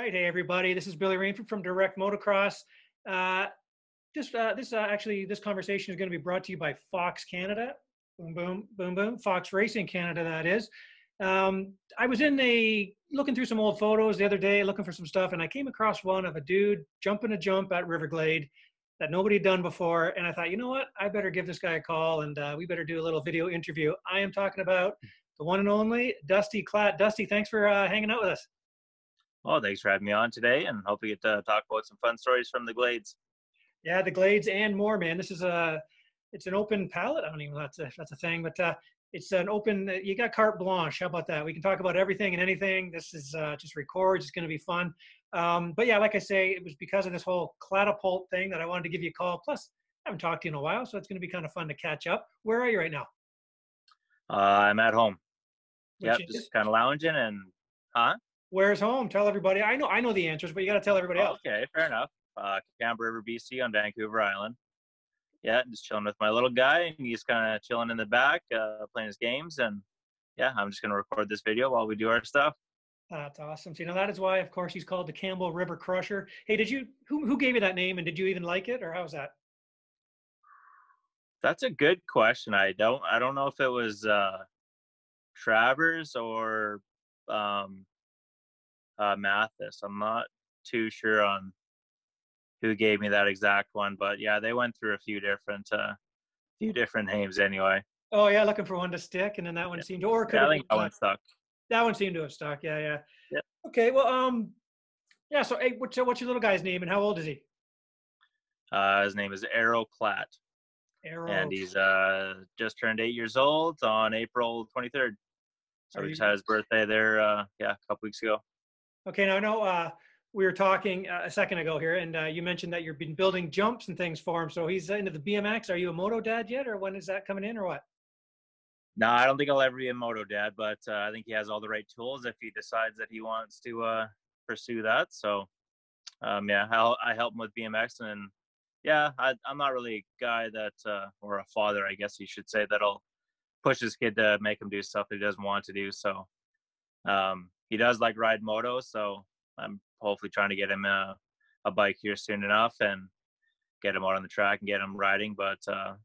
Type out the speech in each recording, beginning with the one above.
Right. Hey, everybody. This is Billy Rainford from Direct Motocross. Uh, this conversation is going to be brought to you by Fox Canada. Boom, boom, boom, boom. Fox Racing Canada, that is. I was looking through some old photos the other day, looking for some stuff, and I came across one of a dude jumping a jump at River Glade that nobody had done before. And I thought, you know what? I better give this guy a call, and we better do a little video interview. I am talking about the one and only Dusty Klatt. Dusty, thanks for hanging out with us. Well, thanks for having me on today, and hope we get to talk about some fun stories from the Glades. Yeah, the Glades and more, man. It's an open palette. I don't even know if that's a thing, but it's an open. You got carte blanche. How about that? We can talk about everything and anything. This is just records. It's going to be fun. But yeah, like I say, it was because of this whole Klattapult thing that I wanted to give you a call. Plus, I haven't talked to you in a while, so it's going to be kind of fun to catch up. Where are you right now? I'm at home. Which Yep, is just kind of lounging and, huh? Where's home? Tell everybody. I know the answers, but you got to tell everybody else. Okay, fair enough. Campbell River, BC on Vancouver Island. Yeah, just chilling with my little guy, and he's kind of chilling in the back, playing his games. And yeah, I'm just going to record this video while we do our stuff. That's awesome. So, that is why, of course, he's called the Campbell River Crusher. Hey, who gave you that name, and did you even like it, or how's that? That's a good question. I don't know if it was Travers or Mathis. I'm not too sure on who gave me that exact one, but yeah, they went through a few different names anyway. Oh yeah, looking for one to stick, and then that one Yeah, seemed to, or could yeah, I have think that one stuck. that one seemed to have stuck. Yeah, yeah. Yeah. Okay, well, yeah. So, hey, what's your little guy's name, and how old is he? His name is Arrow Klatt, and Arrow. he's just turned 8 years old on April 23rd. So Are we you just had his birthday there, yeah, a couple weeks ago. okay? Now I know we were talking a second ago here, and you mentioned that you've been building jumps and things for him. So he's into the BMX. Are you a moto dad yet, or when is that coming in, or what? No, I don't think I'll ever be a moto dad, but I think he has all the right tools if he decides that he wants to pursue that. So yeah, I help him with BMX, and yeah, I'm not really a guy that, or a father, I guess you should say, that'll push his kid to make him do stuff that he doesn't want to do. So he does like ride moto, so I'm hopefully trying to get him a bike here soon enough and get him out on the track and get him riding. But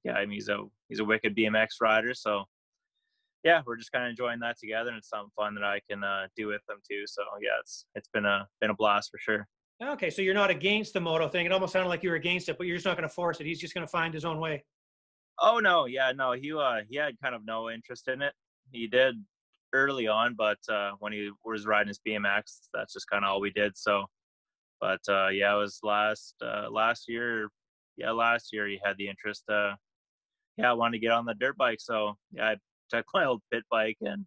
yeah, I mean, he's a wicked BMX rider, so yeah, we're just kind of enjoying that together, and it's something fun that I can do with him too. So yeah, it's been a blast for sure. Okay, so you're not against the moto thing. It almost sounded like you were against it, but you're just not going to force it. He's just going to find his own way. Oh no, yeah, no, he had kind of no interest in it. He did early on, but when he was riding his BMX, that's just kind of all we did. So, but yeah, it was last year. Yeah, last year he had the interest. Yeah, I wanted to get on the dirt bike, so yeah, I took my old pit bike and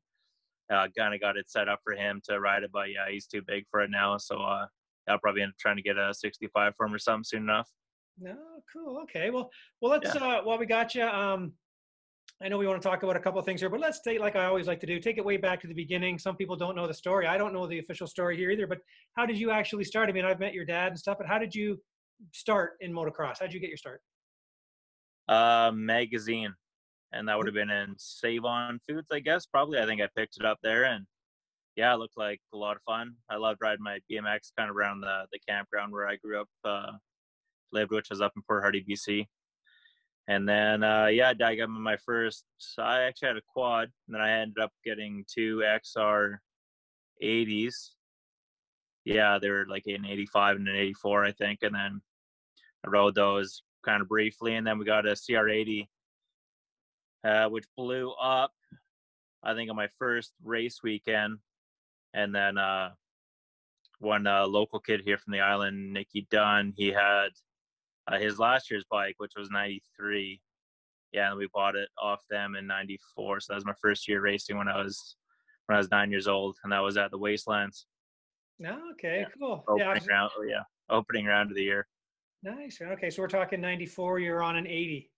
kind of got it set up for him to ride it. But yeah, he's too big for it now, so I'll probably end up trying to get a 65 for him or something soon enough. No, cool. Okay, well, let's Yeah. while we got you, I know we want to talk about a couple of things here, but let's take, like I always like to do, take it way back to the beginning. Some people don't know the story. I don't know the official story here either, but how did you actually start? I mean, I've met your dad and stuff, but how did you start in motocross? How did you get your start? Magazine, and that would have been in Save On Foods, I guess. Probably, I think I picked it up there, and yeah, it looked like a lot of fun. I loved riding my BMX kind of around the campground where I grew up, lived, which was up in Port Hardy, BC. And then, yeah, I got my first. I actually had a quad, and then I ended up getting two XR 80s. Yeah, they were like an 85 and an 84, I think. And then I rode those kind of briefly, and then we got a CR80, which blew up, I think, on my first race weekend. And then one local kid here from the island, Nicky Dunn, he had his last year's bike, which was 93. Yeah, and we bought it off them in 94. So that was my first year racing when I was 9 years old, and that was at the Wastelands. No, okay, Yeah. cool. Yeah, Opening round, oh, yeah, opening round of the year. nice. Okay, so we're talking 94, you're on an 80.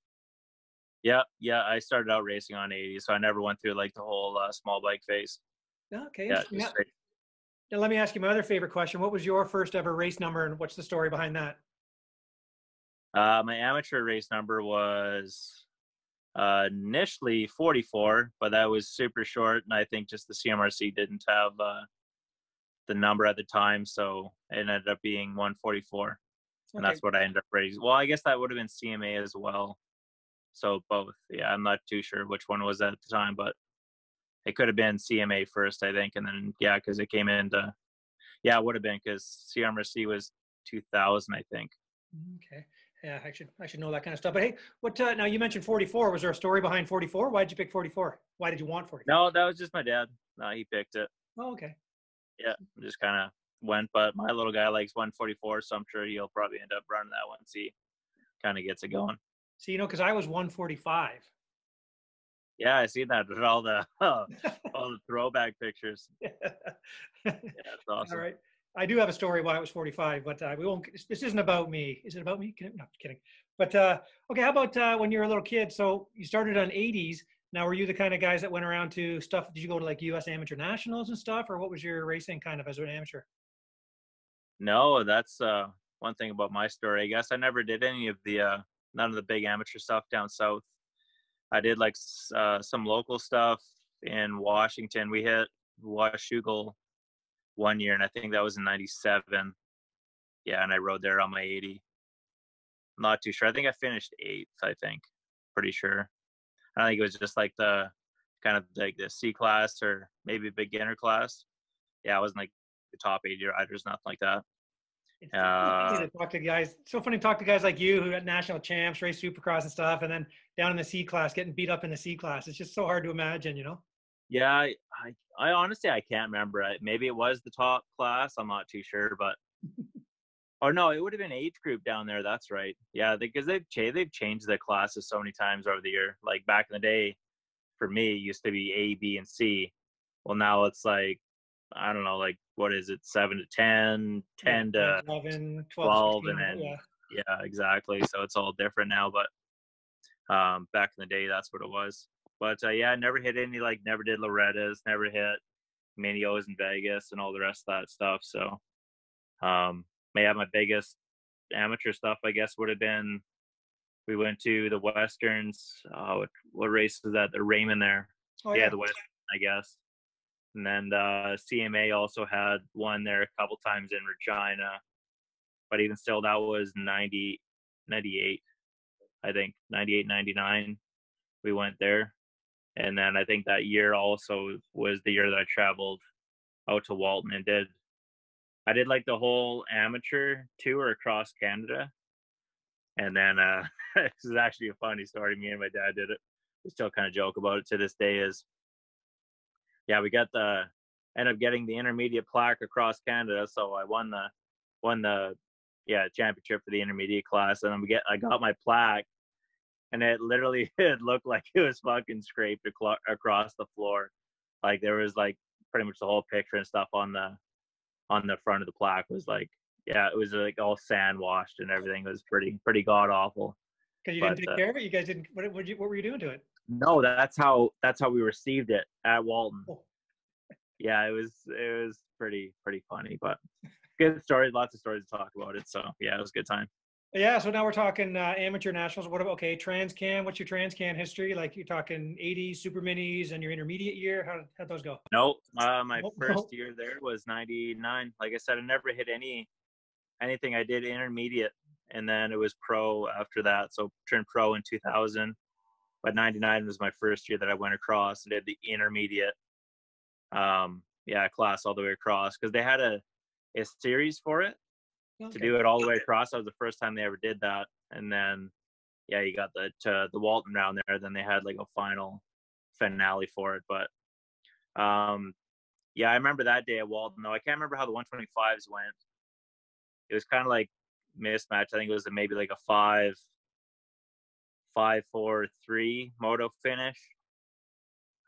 Yeah, yeah. I started out racing on 80, so I never went through like the whole small bike phase. Okay, Yeah, interesting. just Now, straight. now let me ask you my other favorite question. What was your first ever race number, and what's the story behind that? My amateur race number was initially 44, but that was super short, and I think just the CMRC didn't have the number at the time, so it ended up being 144, and Okay. that's what I ended up raising. Well, I guess that would have been CMA as well. So both. Yeah, I'm not too sure which one was at the time, but it could have been CMA first, I think, and then yeah, because it came into it would have been because CRMC was 2000, I think. Okay. Yeah, I should know that kind of stuff. But hey, what now you mentioned 44. Was there a story behind 44? Why did you pick 44? Why did you want 44? No, that was just my dad. No, he picked it. Oh, okay. Yeah, just kind of went. But my little guy likes 144, so I'm sure he'll probably end up running that once he kind of gets it going. So because I was 145. Yeah, I see that with all the all the throwback pictures. Yeah, that's All awesome. right. I do have a story why it was 45, but we won't. This isn't about me. Is it about me? No, kidding. But okay, how about when you were a little kid? So you started on 80s. Now, were you the kind of guys that went around to stuff? Did you go to like U.S. Amateur Nationals and stuff, or what was your racing kind of as an amateur? No, that's one thing about my story. I guess I never did any of the none of the big amateur stuff down south. I did like some local stuff in Washington. We hit Washougal one year, and I think that was in '97. Yeah, and I rode there on my 80. I'm not too sure. I think I finished 8th. I think, pretty sure. I think it was just like the kind of like the C class or maybe beginner class. Yeah, I wasn't like the top 80 riders, nothing like that. It's so funny to talk to guys. So funny to talk to guys like you who got national champs, race Supercross and stuff, and then down in the C class, getting beat up in the C class. It's just so hard to imagine, you know. Yeah, I honestly I can't remember. Maybe it was the top class. I'm not too sure, but or no, it would have been age group down there. That's right. Yeah, because they've changed the classes so many times over the year. Like back in the day, for me, it used to be A, B, and C. Well, now it's like I don't know, like what is it, 7 to 10, 10 Yeah, to 11, 12 to 12, and 16. then Yeah. yeah, exactly. So it's all different now, but back in the day, that's what it was. But yeah, I never hit any, like never did Loretta's, never hit Minios in Vegas and all the rest of that stuff. So yeah, my biggest amateur stuff, I guess, would have been we went to the Westerns. What race was that? The Raymond there. Oh Yeah, yeah. the Western, I guess. And then CMA also had one there a couple times in Regina. But even still, that was 98, I think, 98, 99. We went there. And then I think that year also was the year that I traveled out to Walton and I did like the whole amateur tour across Canada. And then this is actually a funny story. Me and my dad did it. We still kind of joke about it to this day. Is yeah, we got end up getting the intermediate plaque across Canada. So I won the championship for the intermediate class, and then I got my plaque, and it literally it looked like it was fucking scraped across the floor. Like there was like pretty much the whole picture and stuff on the front of the plaque was like, yeah, it was like all sand washed and everything. It was pretty god awful. Because you But didn't take care of it. You guys didn't. What were you doing to it? no, that's how we received it at Walton. Oh. Yeah, it was pretty funny, but good story. Lots of stories to talk about it. So yeah, it was a good time. Yeah. So now we're talking amateur nationals. What about Transcan? What's your Transcan history? Like you're talking 80s, super minis, and your intermediate year. How'd those go? Nope. My first Nope. year there was 99. Like I said, I never hit anything. I did intermediate, and then it was pro after that. So turned pro in 2000. But 99 was my first year that I went across and did the intermediate class all the way across, because they had a series for it to do it all the way across. That was the first time they ever did that. And then you got the Walton round there, then they had like a final finale for it. But I remember that day at Walton, though I can't remember how the 125s went. It was kind of like mismatch. I think it was maybe like a 5-4-3 moto finish.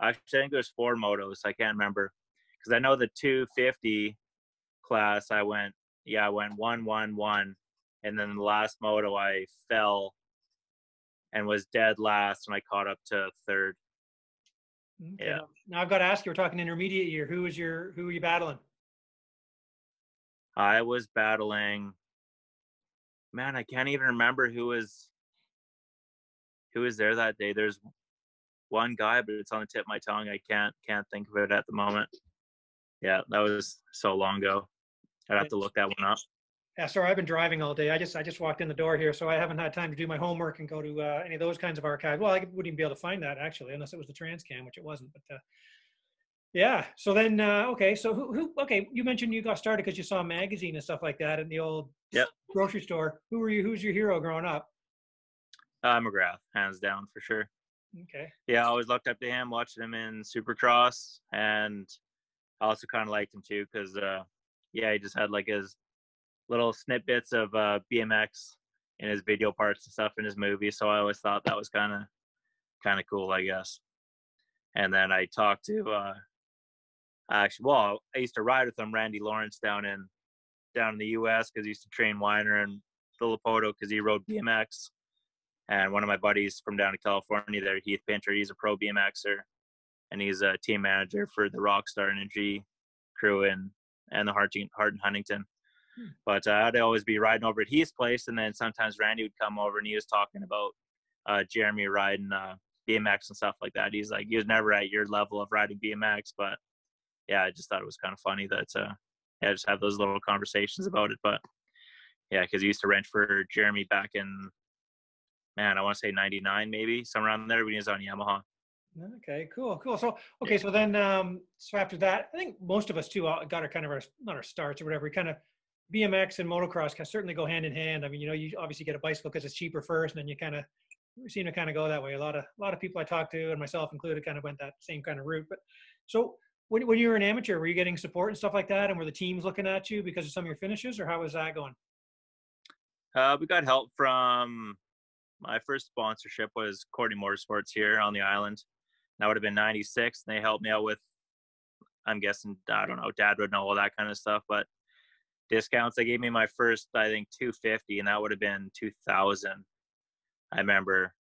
Actually, I think there's 4 motos. I can't remember, because I know the 250 class I went 1-1-1, and then the last moto I fell and was dead last, and I caught up to third. Okay, yeah. Now I've got to ask you. We're talking intermediate year. Who were you battling? I was battling. Man, I can't even remember who was there that day. There's one guy, but it's on the tip of my tongue. I can't think of it at the moment. Yeah, that was so long ago. I'd have to look that one up. Yeah, sorry, I've been driving all day. I just walked in the door here, so I haven't had time to do my homework and go to any of those kinds of archives. Well, I wouldn't even be able to find that actually, unless it was the Transcam, which it wasn't. But yeah. So then, okay. So okay, you mentioned you got started because you saw a magazine and stuff like that in the old Yep. grocery store. Who were you? Who's your hero growing up? McGrath, hands down for sure. Okay. Yeah, I always looked up to him, watching him in Supercross, and I also kind of liked him too because, yeah, he just had like his little snippets of BMX in his video parts and stuff in his movie. So I always thought that was kind of cool, I guess. And then I talked to actually, well, I used to ride with him, Randy Lawrence, down in the U.S. because he used to train Weiner and Villapoto because he rode BMX. And one of my buddies from down in California there, Heath Pinter, he's a pro BMXer, and he's a team manager for the Rockstar Energy crew and the Hart Huntington. But I'd always be riding over at Heath's place, and then sometimes Randy would come over, and he was talking about Jeremy riding BMX and stuff like that. He's like, he was never at your level of riding BMX, but yeah, I just thought it was kind of funny that yeah, just have those little conversations about it. But yeah, because he used to rent for Jeremy back in, man, I want to say 99 maybe, somewhere around there when he was on Yamaha. Okay, cool. So, okay, so then, so after that, I think most of us too got our kind of not our starts or whatever. We kind of BMX and motocross can certainly go hand in hand. I mean, you obviously get a bicycle because it's cheaper first, and then you kind of seem to kind of go that way. A lot of people I talked to, and myself included, kind of went that same kind of route. But so when you were an amateur, were you getting support and stuff like that, and were the teams looking at you because of some of your finishes, or how was that going? We got help from, my first sponsorship was Courtney Motorsports here on the island. That would have been 96. And they helped me out with, I'm guessing, I don't know, Dad would know all that kind of stuff, but discounts. They gave me my first, I think, 250, and that would have been 2000. I remember.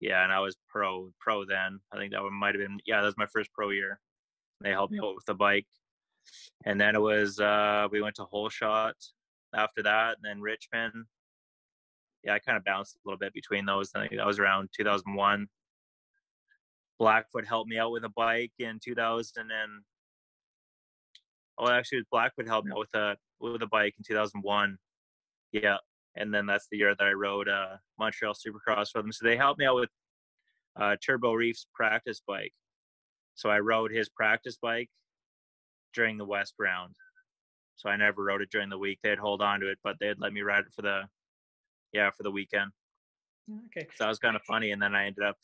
Yeah, and I was pro then. I think that might have been, yeah, that was my first pro year. They helped me out with the bike. And then it was, we went to Whole Shot after that, and then Richmond. Yeah, I kind of bounced a little bit between those. I think that was around 2001. Blackfoot helped me out with a bike in 2000, and actually, Blackfoot helped me out with a bike in 2001. Yeah, and then that's the year that I rode Montreal Supercross with them. So they helped me out with Turbo Reef's practice bike. So I rode his practice bike during the West round. So I never rode it during the week. They'd hold on to it, but they'd let me ride it for the weekend. Okay. So that was kind of funny. And then I ended up,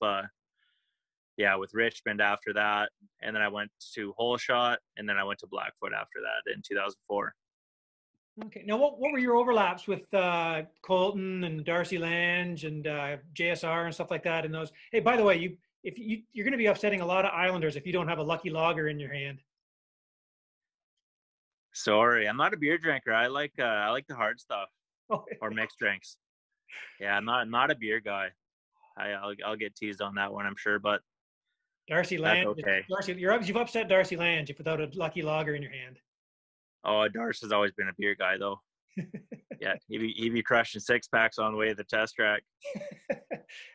with Richmond after that. And then I went to Whole Shot, and then I went to Blackfoot after that in 2004. Okay. Now, what were your overlaps with Colton and Darcy Lange and JSR and stuff like that? And those. Hey, by the way, you're going to be upsetting a lot of Islanders if you don't have a Lucky Lager in your hand. Sorry, I'm not a beer drinker. I like the hard stuff or mixed drinks. Yeah, I'm not a beer guy. I'll get teased on that one, I'm sure, but Darcy Lange. okay. Darcy, you've upset Darcy Lange without a Lucky Lager in your hand. Oh, Darcy's always been a beer guy, though. Yeah, he'd be crushing 6-packs on the way to the test track.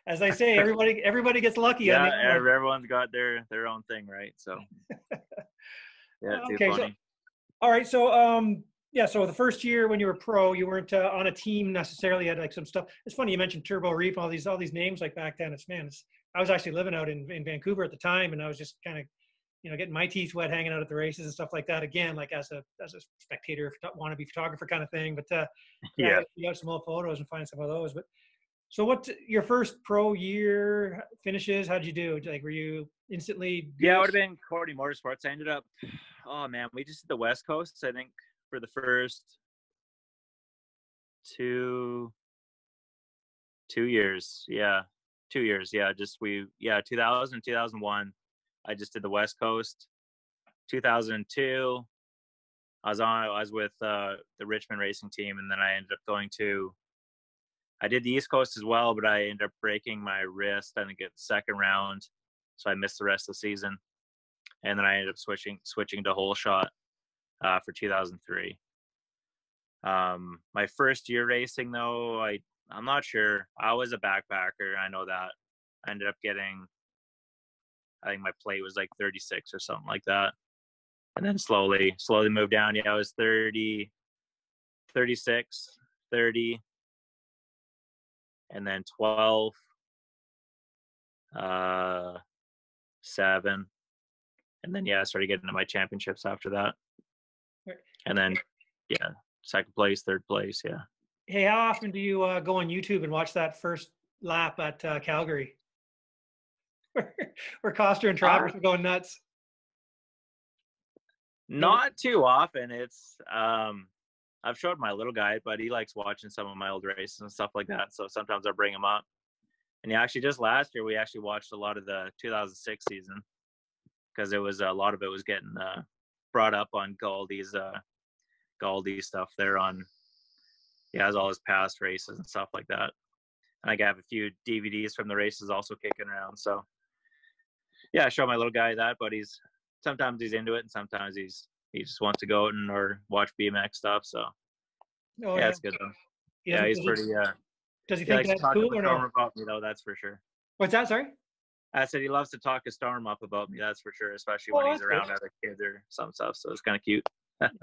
As I say, everybody gets lucky. Yeah, everyone's got their own thing, right? So, yeah, too okay, funny. So, all right, so so the first year when you were pro, you weren't on a team necessarily. You had like some stuff. It's funny you mentioned Turbo Reef, all these names like back then. I was actually living out in Vancouver at the time, and I was just kind of getting my teeth wet hanging out at the races and stuff like that. Again, like as a spectator, wannabe photographer kind of thing. But yeah, you got some old photos and find some of those. But so, what your first pro year finishes? How'd you do? Like, were you instantly? Yeah, it would have been Courtney Motorsports. I ended up, oh man, we just did the West Coast, I think, for the first two years. Yeah, 2 years. Yeah, 2000, 2001. I just did the West Coast. 2002, I was with the Richmond racing team, and then I ended up I did the East Coast as well, but I ended up breaking my wrist, I think, at the second round, so I missed the rest of the season. And then I ended up switching to Whole Shot for 2003. My first year racing, though, I'm not sure. I was a backpacker. I know that. I ended up getting, I think my plate was like 36 or something like that. and then slowly moved down. Yeah, I was 30, 36, 30, and then 12, 7, and then I started getting into my championships after that. And then second place, third place. Yeah. Hey, how often do you go on YouTube and watch that first lap at Calgary, where Coster and Travers are going nuts? Not too often. It's I've showed my little guy, but he likes watching some of my old races and stuff like that. So sometimes I bring him up. And actually, just last year we actually watched a lot of the 2006 season, because it was a lot of it was getting brought up on Galdy's stuff there on as all his past races and stuff like that. And I have a few DVDs from the races also kicking around. So I show my little guy that, but sometimes he's into it, and sometimes he just wants to go out or watch BMX stuff. So it's good though. He's pretty. Does he He think likes to that's talk cool to or Storm no? about me though. That's for sure. What's that? Sorry. I said he loves to talk to Storm up about me. That's for sure, especially when he's around other kids or some stuff. So it's kind of cute.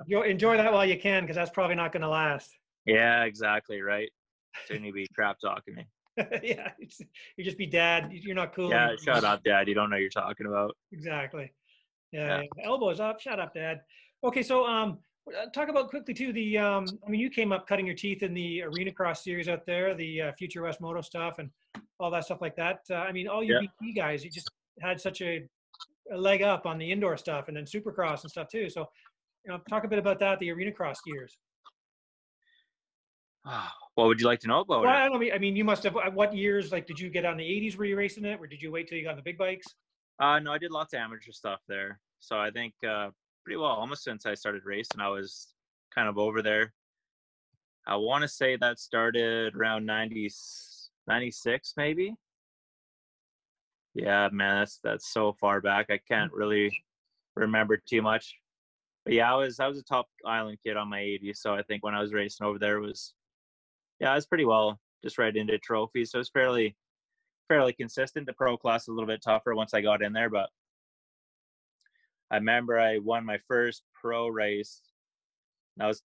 Enjoy that while you can, because that's probably not going to last. Yeah, exactly right. Soon you'll be crap talking me. Yeah, you just be dad. You're not cool. Yeah, shut up, Dad. You don't know what you're talking about. Exactly. Yeah. Elbows up. Shut up, Dad. Okay, so talk about quickly too the I mean, you came up cutting your teeth in the arena cross series out there, the Future West Moto stuff and all that stuff like that. I mean, all you BT guys, you just had such a leg up on the indoor stuff, and then Supercross and stuff too. So, talk a bit about that, the arena cross years. What would you like to know about it? I mean, you must have. What years? Like, did you get on the 80s? Were you racing it, or did you wait till you got on the big bikes? No, I did lots of amateur stuff there. So I think pretty well almost since I started racing, I was kind of over there. I want to say that started around 96 maybe. Yeah, man, that's so far back. I can't really remember too much. But I was a top island kid on my 80s. So I think when I was racing over there I was pretty well just right into trophies. So it was fairly consistent. The pro class was a little bit tougher once I got in there, but I remember I won my first pro race. That was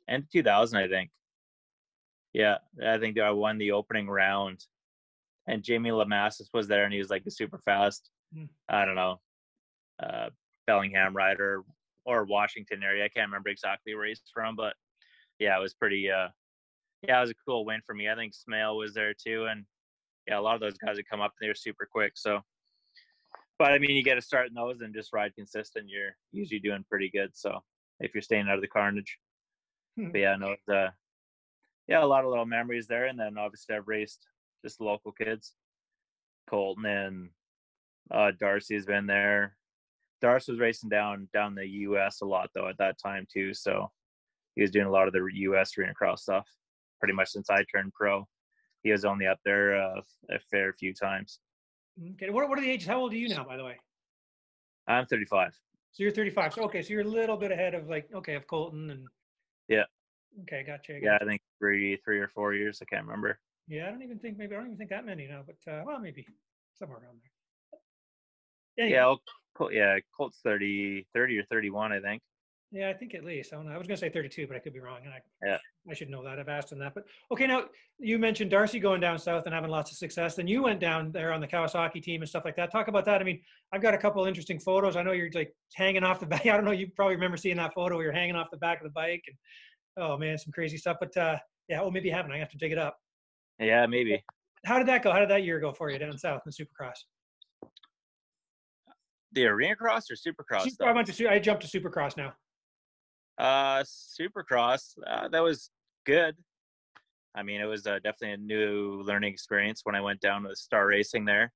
end of 2000, I think. Yeah, I think I won the opening round, and Jamie Lamassus was there, and he was like a super fast, I don't know, Bellingham rider or Washington area. I can't remember exactly where he's from, but it was pretty. It was a cool win for me. I think Smale was there too, and a lot of those guys would come up and they were super quick. So, but I mean, you get to start in those and just ride consistent. You're usually doing pretty good. So if you're staying out of the carnage, but a lot of little memories there. And then obviously I've raced just local kids. Colton and Darcy's been there. Darcy was racing down the U.S. a lot though at that time too. So he was doing a lot of the U.S. arena cross stuff pretty much since I turned pro. He was only up there a fair few times. Okay. What are the ages? How old are you now, by the way? I'm 35. So you're 35. So, okay. So you're a little bit ahead of of Colton and. Yeah. Okay. Gotcha. Yeah. I think three or 4 years. I can't remember. Yeah. I don't even think that many now, but well, maybe somewhere around there. Yeah. Colt's 30 or 31, I think. Yeah, I think at least. I don't know. I was going to say 32, but I could be wrong. And I should know that. I've asked him that. But okay, now you mentioned Darcy going down south and having lots of success. Then you went down there on the Kawasaki team and stuff like that. Talk about that. I mean, I've got a couple of interesting photos. I know you're like hanging off the back. I don't know. You probably remember seeing that photo where you're hanging off the back of the bike. And oh man, some crazy stuff. But maybe you haven't. I have to dig it up. Yeah, maybe. How did that go? How did that year go for you down south in Supercross? The arena cross or Supercross? I jumped to Supercross now. Supercross, that was good. I mean, it was definitely a new learning experience when I went down to Star Racing there.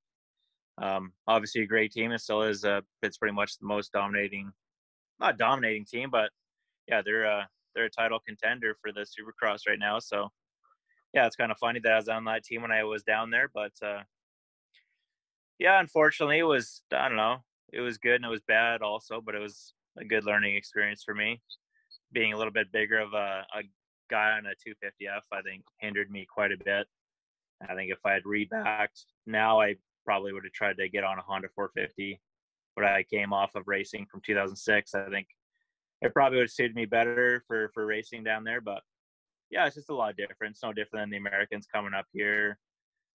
Obviously a great team. It still is. It's pretty much the most not dominating team, but they're a title contender for the Supercross right now. So it's kind of funny that I was on that team when I was down there, but unfortunately it was, I don't know, it was good and it was bad also, but it was a good learning experience for me. Being a little bit bigger of a guy on a 250F, I think hindered me quite a bit. I think if I had rebacked now, I probably would have tried to get on a Honda 450 what I came off of racing from 2006. I think it probably would have suited me better for racing down there. But yeah, it's just a lot different. It's no different than the Americans coming up here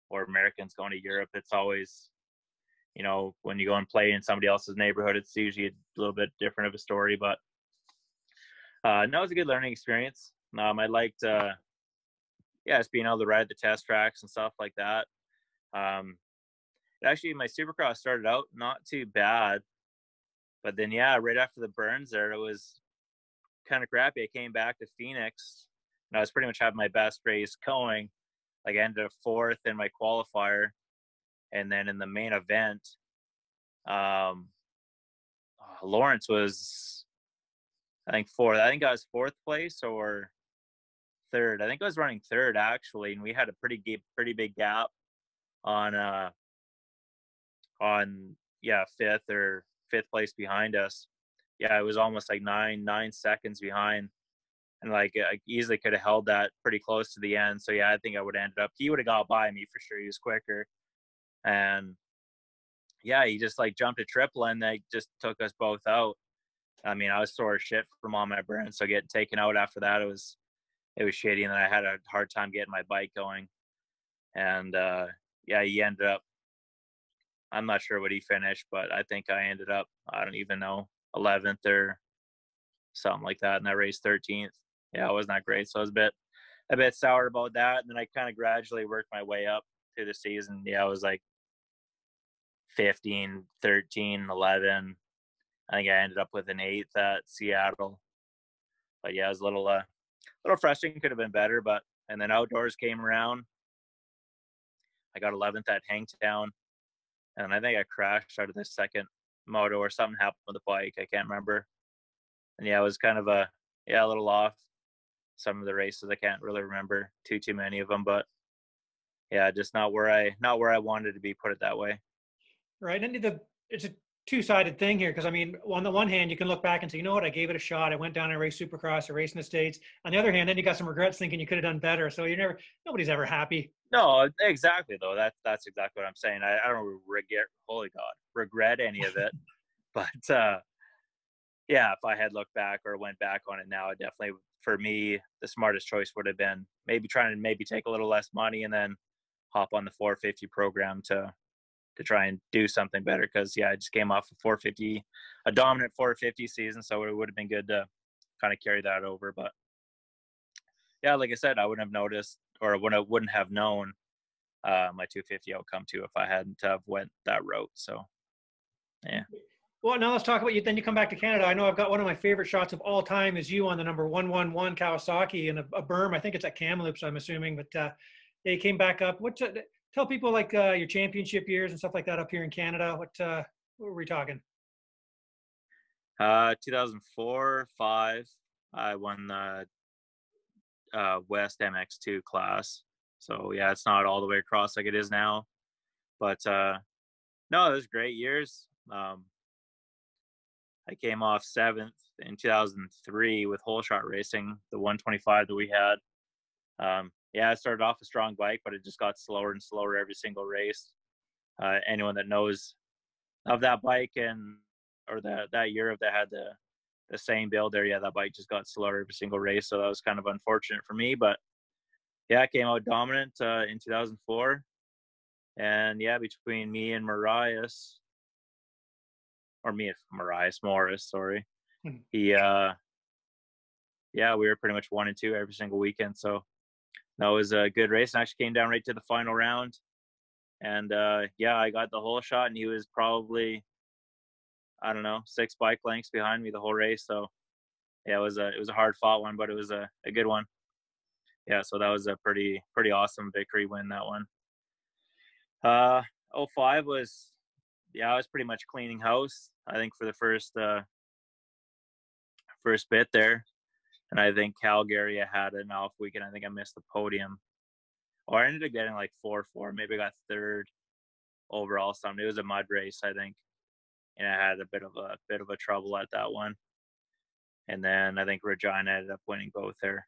or Americans going to Europe. It's always, you know, when you go and play in somebody else's neighborhood, it's usually a little bit different of a story. But no, it was a good learning experience. I liked, just being able to ride the test tracks and stuff like that. Actually, my Supercross started out not too bad, but then right after the burns there, it was kind of crappy. I came back to Phoenix, and I was pretty much having my best race going. Like I ended up 4th in my qualifier, and then in the main event, Lawrence was, I think, 4th. I think I was 4th place or 3rd. I think I was running 3rd actually, and we had a pretty big gap on 5th place behind us. Yeah, it was almost like 9 seconds behind, and like I easily could have held that pretty close to the end. So yeah, I think I would have ended up. He would have got by me for sure. He was quicker, and yeah, he just like jumped a triple and they just took us both out. I mean, I was sore as shit from all my burns, so getting taken out after that, it was shitty, and then I had a hard time getting my bike going, and he ended up. I'm not sure what he finished, but I think I ended up, I don't even know, 11th or something like that, and I raced 13th. Yeah, it wasn't that great, so I was a bit sour about that. And then I kind of gradually worked my way up through the season. Yeah, I was like 15, 13, 11. I think I ended up with an 8th at Seattle. But yeah, it was a little frustrating. Could have been better, but and then outdoors came around. I got 11th at Hangtown, and I think I crashed out of the second moto or something happened with the bike. I can't remember. And yeah, it was kind of a little off. Some of the races I can't really remember too many of them, but yeah, just not where I wanted to be, put it that way. Right. And it's a two-sided thing here, because I mean, on the one hand, you can look back and say, you know what, I gave it a shot. I went down and raced Supercross, I raced in the States. On the other hand, then you got some regrets thinking you could have done better. So nobody's ever happy. No, exactly though. That's exactly what I'm saying. I don't regret any of it. But yeah, if I had looked back or went back on it now, it definitely, for me, the smartest choice would have been maybe trying to take a little less money and then hop on the 450 program to try and do something better. Because I just came off a dominant 450 season, so it would have been good to kind of carry that over. But yeah, like I said, I wouldn't have noticed or wouldn't have known my 250 outcome too if I hadn't went that route. So yeah. Well, now let's talk about you. Then you come back to Canada. I know I've got one of my favorite shots of all time is you on the number 111 Kawasaki in a berm. I think it's at Kamloops, I'm assuming. But you came back up. Tell people like your championship years and stuff like that up here in Canada. What were we talking? 2004, 5. I won the West MX2 class. So yeah, it's not all the way across like it is now. But no, it was great years. I came off 7th in 2003 with Whole Shot Racing, the 125 that we had. I started off a strong bike, but it just got slower and slower every single race. Anyone that knows of that bike or that year of that had the same build there, that bike just got slower every single race. So that was kind of unfortunate for me. But yeah, I came out dominant in 2004. And yeah, between me and Morris, sorry. He, we were pretty much 1 and 2 every single weekend. So that was a good race. And actually came down right to the final round. And I got the whole shot, and he was probably, I don't know, 6 bike lengths behind me the whole race. So yeah, it was a hard fought one, but it was a good one. Yeah, so that was a pretty awesome victory win, that one. 05 was, I was pretty much cleaning house, I think, for the first bit there. And I think Calgary, I had an off weekend. I think I missed the podium. Or I ended up getting like 4-4. Maybe I got 3rd overall something. It was a mud race, I think. And I had a bit of a trouble at that one. And then I think Regina ended up winning both there.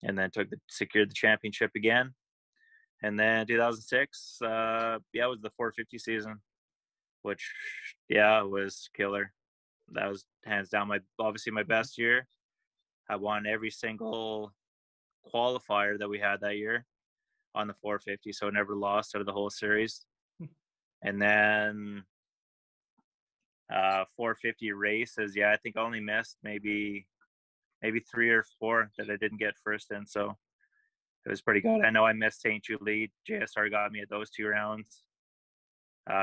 And then secured the championship again. And then 2006, it was the 450 season. which, yeah, was killer. That was hands down obviously my best year. I won every single qualifier that we had that year on the 450, so never lost out of the whole series. And then 450 races, yeah, I think I only missed maybe 3 or 4 that I didn't get first in, so it was pretty good. I know I missed St. Julie. JSR got me at those 2 rounds.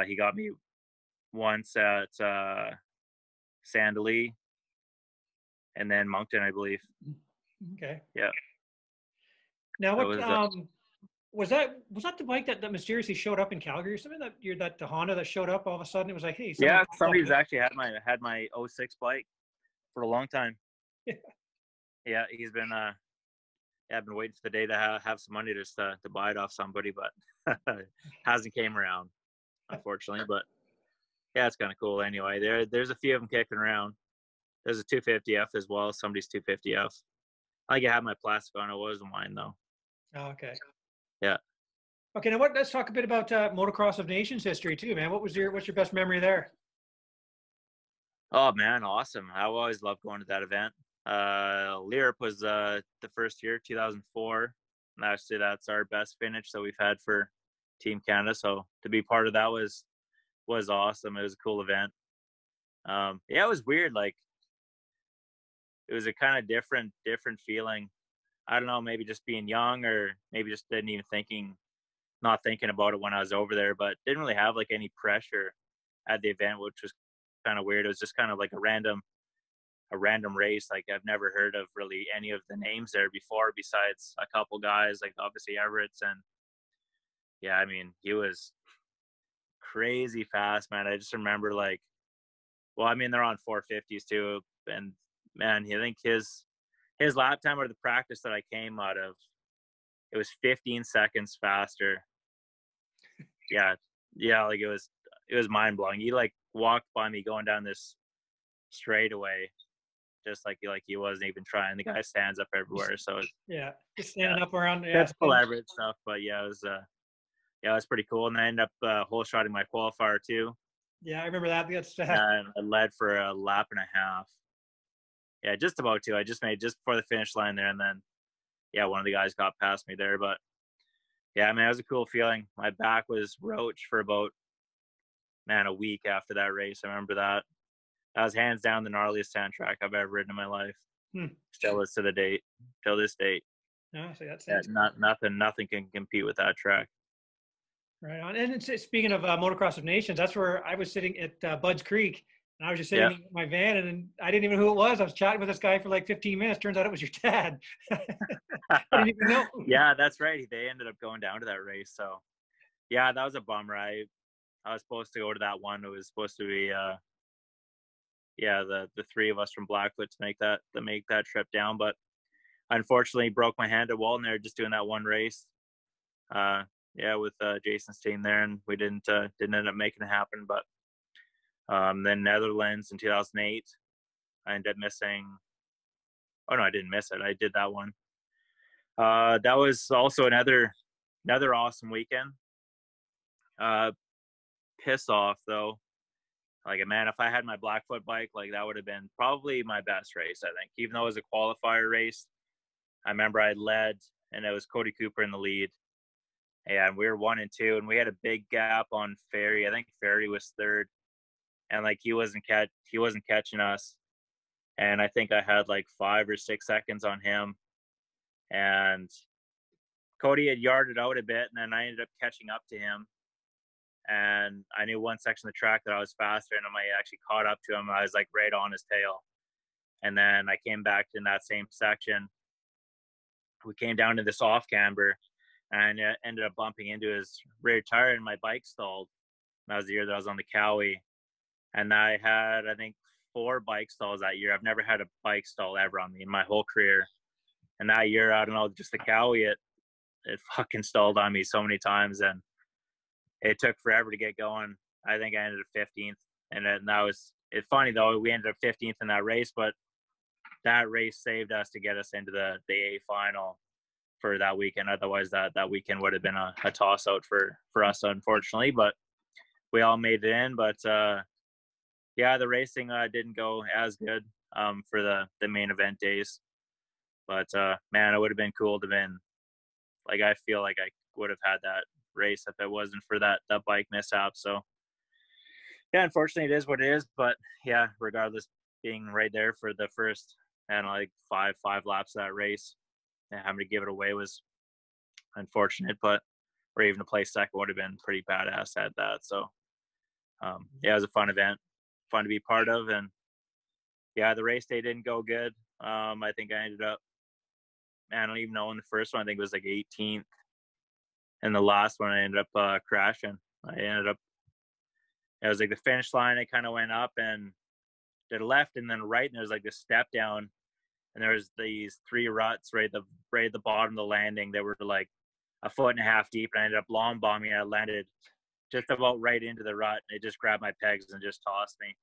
He got me once at Sandalye, and then Moncton, I believe. Okay. Yeah. Now, That what was was that the bike that mysteriously showed up in Calgary or something? That the Honda that showed up all of a sudden? It was like, hey, yeah, somebody's actually had my '06 bike for a long time. Yeah. Yeah, he's been I've been waiting for the day to have some money just to buy it off somebody, but hasn't came around, unfortunately. But yeah, it's kind of cool anyway. There's a few of them kicking around. There's a 250F as well, somebody's 250F. I think I had my plastic on. It wasn't mine though. Oh, okay. Yeah. Okay, now let's talk a bit about Motocross of Nations history too, man. What's your best memory there? Oh man, awesome! I always loved going to that event. Lyrup was the first year, 2004. And actually, that's our best finish that we've had for Team Canada. So to be part of that was awesome. It was a cool event. Yeah, it was weird. Like, it was a kind of different feeling. I don't know, maybe just being young, or maybe just not thinking about it when I was over there, but didn't really have like any pressure at the event, which was kind of weird. It was just kind of like a random race. Like, I've never heard of really any of the names there before, besides a couple guys, like obviously Everett's. And yeah, I mean, he was crazy fast, man. I just remember, like, well, I mean, they're on 450s too, and man, I think his lap time or the practice that I came out of, it was 15 seconds faster. Yeah, like it was mind blowing. He like walked by me going down this straightaway, just like he wasn't even trying. The guy stands up everywhere, so Yeah, just standing up around. Yeah, typical Everett stuff. But yeah, it was pretty cool. And I ended up hole shotting my qualifier too. Yeah, I remember that. And I led for a lap and a half. Yeah, just about to. I just made just before the finish line there, and then yeah, one of the guys got past me there. But yeah, I mean, it was a cool feeling. My back was roached for about, man, a week after that race. I remember that. That was hands down the gnarliest sand track I've ever ridden in my life. Still is till this date. No, so that's Nothing can compete with that track. Right on. And speaking of Motocross of Nations, that's where I was sitting at Bud's Creek, and I was just sitting in my van, and I didn't even know who it was. I was chatting with this guy for like 15 minutes. Turns out it was your dad. I didn't even know. Yeah, that's right. They ended up going down to that race. So yeah, that was a bummer. I was supposed to go to that one. It was supposed to be the 3 of us from Blackfoot to make that trip down, but unfortunately broke my hand at Walton there just doing that one race. With Jason's team there, and we didn't end up making it happen. But then Netherlands in 2008, I ended up missing. Oh no, I didn't miss it. I did that one. That was also another awesome weekend. Piss off though. Like, man, if I had my Blackfoot bike, like, that would have been probably my best race, I think. Even though it was a qualifier race, I remember I led, and it was Cody Cooper in the lead. And we were 1 and 2, and we had a big gap on Ferry. I think Ferry was 3rd, and like he wasn't catching us. And I think I had like 5 or 6 seconds on him. And Cody had yarded out a bit, and then I ended up catching up to him. And I knew one section of the track that I was faster, and I actually caught up to him. I was like right on his tail. And then I came back in that same section. We came down to this off camber, and I ended up bumping into his rear tire, and my bike stalled. That was the year that I was on the Cowie. And I had, I think, 4 bike stalls that year. I've never had a bike stall ever on me in my whole career. And that year, I don't know, just the Cowie, it fucking stalled on me so many times, and it took forever to get going. I think I ended up 15th. And then it's funny though, we ended up 15th in that race, but that race saved us to get us into the A final for that weekend. Otherwise that weekend would have been a toss out for us, unfortunately. But we all made it in, but yeah, the racing didn't go as good for the main event days. But man, it would have been cool to been like, I feel like I would have had that race if it wasn't for that bike mishap. So yeah, unfortunately, it is what it is. But yeah, regardless, being right there for the first and like five laps of that race and having to give it away was unfortunate. But or even to play second would have been pretty badass at that. So yeah, it was a fun event, fun to be part of. And yeah, the race day didn't go good. I think I ended up, I don't even know, in the first one I think it was like 18th, and the last one I ended up crashing. It was like the finish line, I kind of went up and did a left and then right, and there was like this step down, and there was these 3 ruts right at the bottom of the landing that were like a foot and a half deep, and I ended up long bombing, and I landed just about right into the rut, and it just grabbed my pegs and just tossed me.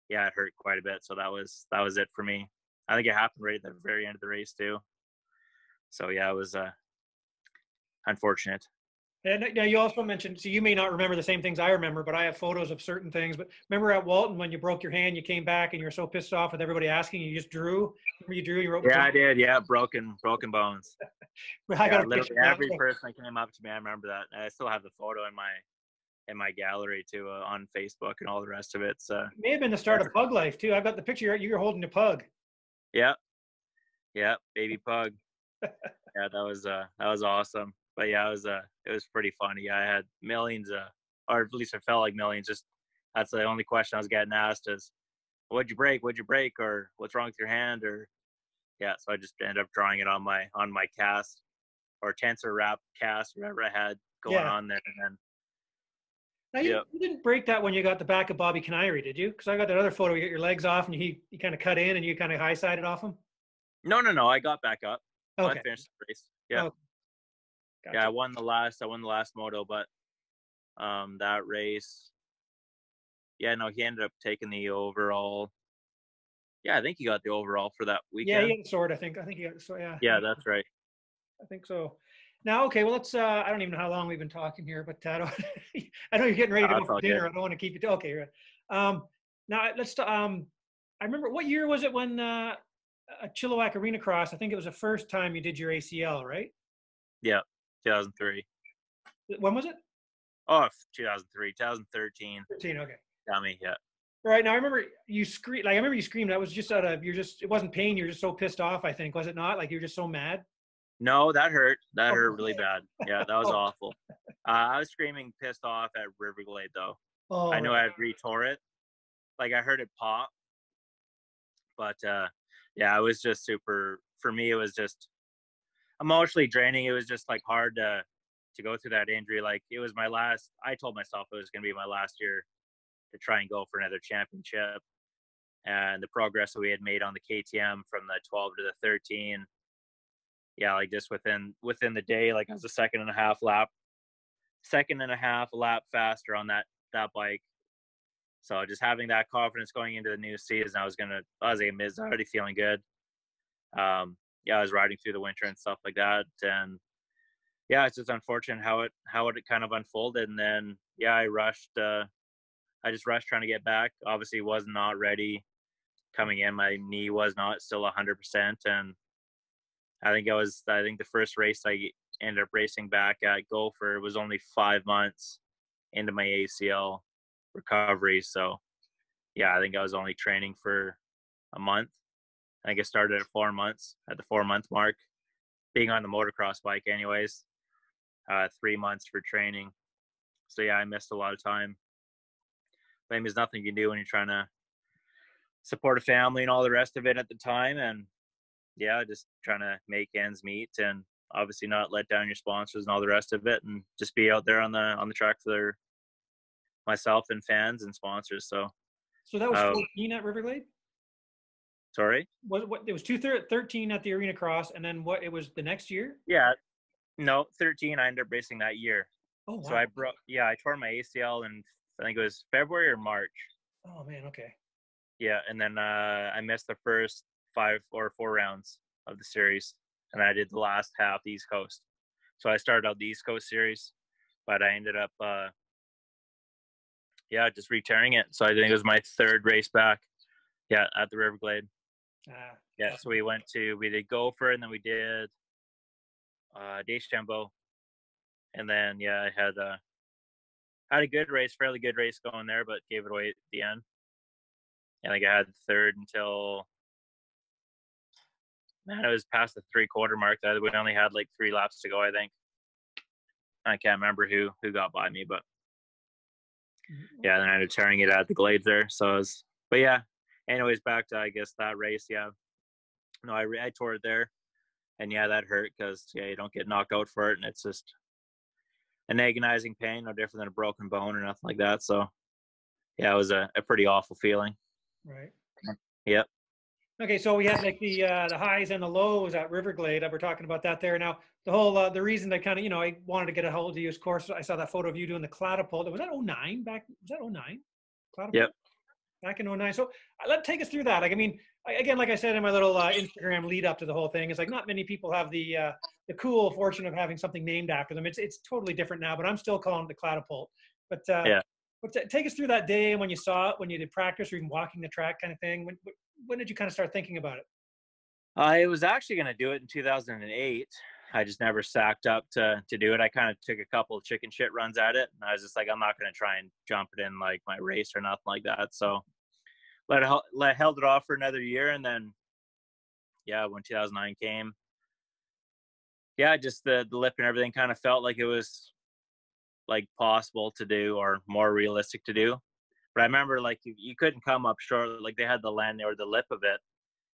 Yeah, it hurt quite a bit. So that was it for me. I think it happened right at the very end of the race too. So yeah, it was unfortunate. And now you also mentioned, so you may not remember the same things I remember, but I have photos of certain things. But remember at Walton when you broke your hand, you came back and you were so pissed off with everybody asking, you just drew. Remember you drew, you wrote. Yeah, I did. Yeah, broken bones. I got a literally picture every person that came up to me, I remember that. And I still have the photo in my gallery too, on Facebook and all the rest of it. So it may have been the start of pug life too. I've got the picture. You were holding a pug. Yeah, baby pug. Yeah, that was awesome. But yeah, it was pretty funny. Yeah, I had millions, or at least it felt like millions. Just that's the only question I was getting asked is, "What'd you break? What'd you break? Or what's wrong with your hand?" Or yeah, so I just ended up drawing it on my cast or tensor wrap cast, whatever I had going on there, and then. Now you didn't break that when you got the back of Bobby Canary, did you? Because I got that other photo. You get your legs off, and you kind of cut in, and you kind of high sided off him. No. I got back up. Okay. I finished the race. Yeah. Okay. Gotcha. Yeah, I won the last moto, but that race. Yeah, no, he ended up taking the overall. Yeah, I think he got the overall for that weekend. Yeah, he had the sword. I think he got the sword. Yeah. Yeah, that's right. I think so. Now, okay, well, let's. I don't even know how long we've been talking here, but I know you're getting ready to go for dinner. Good. I don't want to keep you. Okay, right. Now let's. I remember, what year was it when a Chilliwack Arena Cross? I think it was the first time you did your ACL, right? Yeah, 2003. When was it? Oh, 2003, 2013. 13. Okay. Dummy, yeah. Right, now I remember you screamed. Like I remember you screamed. That was just out of it wasn't pain. You're just so pissed off. I think, was it not? Like you were just so mad. No, that hurt. That hurt really bad. Yeah, that was awful. I was screaming pissed off at River Glade though. Oh, I know I had retore it. Like I heard it pop. But yeah, it was just super. For me, it was just emotionally draining. It was just like hard to go through that injury. Like it was my last. I told myself it was going to be my last year to try and go for another championship. And the progress that we had made on the KTM from the 12 to the 13. Yeah, like just within the day, like I was a second and a half lap faster on that bike. So just having that confidence going into the new season, I was already feeling good. Yeah, I was riding through the winter and stuff like that, and yeah, it's just unfortunate how it kind of unfolded. And then yeah, I just rushed trying to get back. Obviously, was not ready coming in. My knee was not still 100%, and I think the first race I ended up racing back at Gopher was only 5 months into my ACL recovery. So yeah, I think I was only training for a month. I think I started at 4 months, at the 4-month mark, being on the motocross bike anyways, 3 months for training. So yeah, I missed a lot of time. But there's nothing you can do when you're trying to support a family and all the rest of it at the time. And yeah, just trying to make ends meet and obviously not let down your sponsors and all the rest of it, and just be out there on the track for myself and fans and sponsors. So that was 14 at River Glade? Sorry? What it was 13 at the Arena Cross, and then what it was the next year? Yeah. No, 13 I ended up racing that year. Oh wow. So I tore my ACL in, I think it was February or March. Oh man, okay. Yeah, and then I missed the first 5 or 4 rounds of the series, and I did the last half the East Coast. So I started out the East Coast series, but I ended up Yeah, just re-tearing it. So I think it was my third race back. Yeah, at the River Glade. Yeah, so we did Gopher, and then we did Deschambault, and then I had a good race, fairly good race going there, but gave it away at the end. And I had third until, man, it was past the 3/4 mark. We only had like 3 laps to go, I think. I can't remember who got by me, but yeah, then I ended up tearing it at the Glades there. So but yeah. Anyways, back to I guess that race. Yeah, no, I tore it there, and yeah, that hurt because you don't get knocked out for it, and it's just an agonizing pain, no different than a broken bone or nothing like that. So yeah, it was a pretty awful feeling. Right. Yep. Okay, so we had like the highs and the lows at River Glade. We're talking about that there. Now, the whole the reason that kind of I wanted to get a hold of you, of course, I saw that photo of you doing the Klattapult. Was that 09 back? Was that 09? Klattapult? Yep. Back in 09. So take us through that. Like, I mean, again, like I said in my little Instagram lead up to the whole thing, it's like not many people have the cool fortune of having something named after them. It's totally different now, but I'm still calling it the Klattapult. But yeah. But take us through that day when you saw it, when you did practice or even walking the track kind of thing. When did you kind of start thinking about it? I was actually going to do it in 2008. I just never sacked up to do it. I kind of took a couple of chicken shit runs at it, and I was just like, I'm not going to try and jump it in like my race or nothing like that. So held it off for another year, and then when 2009 came, just the lip and everything kind of felt like it was like possible to do or more realistic to do. But I remember like you couldn't come up short. Like they had the land or the lip of it,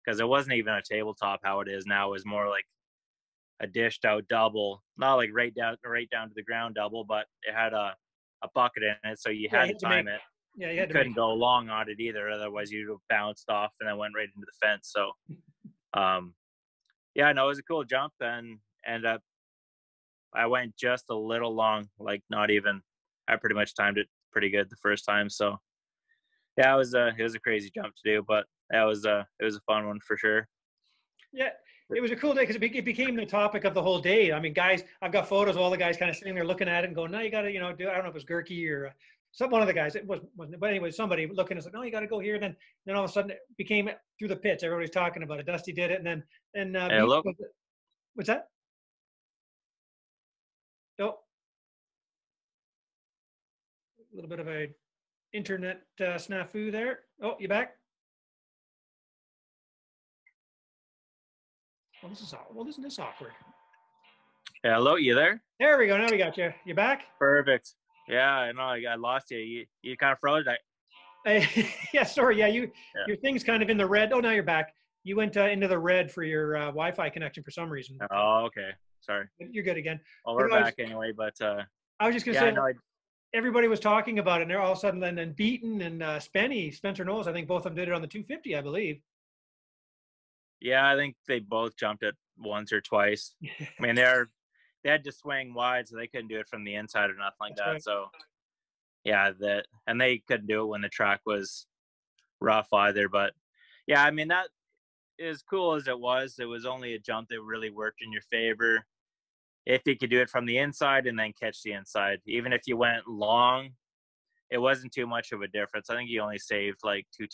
because it wasn't even a tabletop how it is now. It was more like a dished out double, not like right down to the ground double, but it had a bucket in it, so you had to time it. Yeah, you couldn't go long on it either, otherwise you'd have bounced off and then went right into the fence. So it was a cool jump, and ended up I went just a little long, like not even. I pretty much timed it pretty good the first time. So yeah, it was a crazy jump to do, but it was a fun one for sure. Yeah, it was a cool day because it became the topic of the whole day. I mean, guys, I've got photos of all the guys kind of sitting there looking at it and going, "No, you got to, do." I don't know if it was Gerke or one of the guys. It wasn't, but anyway, somebody looking at us like, "No, you got to go here." And then all of a sudden, it became through the pits. Everybody's talking about it. Dusty did it, and then Hello. What's that? Oh, a little bit of a internet snafu there. Oh, you back? Isn't this awkward? Hello, you there? There we go. Now we got you. You back? Perfect. Yeah, I know. I lost you. You kind of froze. Yeah, sorry. Yeah, your thing's kind of in the red. Oh, now you're back. You went into the red for your Wi-Fi connection for some reason. Oh, okay. Sorry. You're good again. Well, we're back anyway, but I was just gonna say, everybody was talking about it, and they're all of a sudden then Beaton and Spencer Knowles. I think both of them did it on the 250, I believe. Yeah, I think they both jumped it once or twice. I mean, they had to swing wide, so they couldn't do it from the inside or nothing like that. Right. So yeah, and they couldn't do it when the track was rough either. But yeah, I mean, that as cool as it was only a jump that really worked in your favor if you could do it from the inside and then catch the inside. Even if you went long, it wasn't too much of a difference. I think you only saved like 2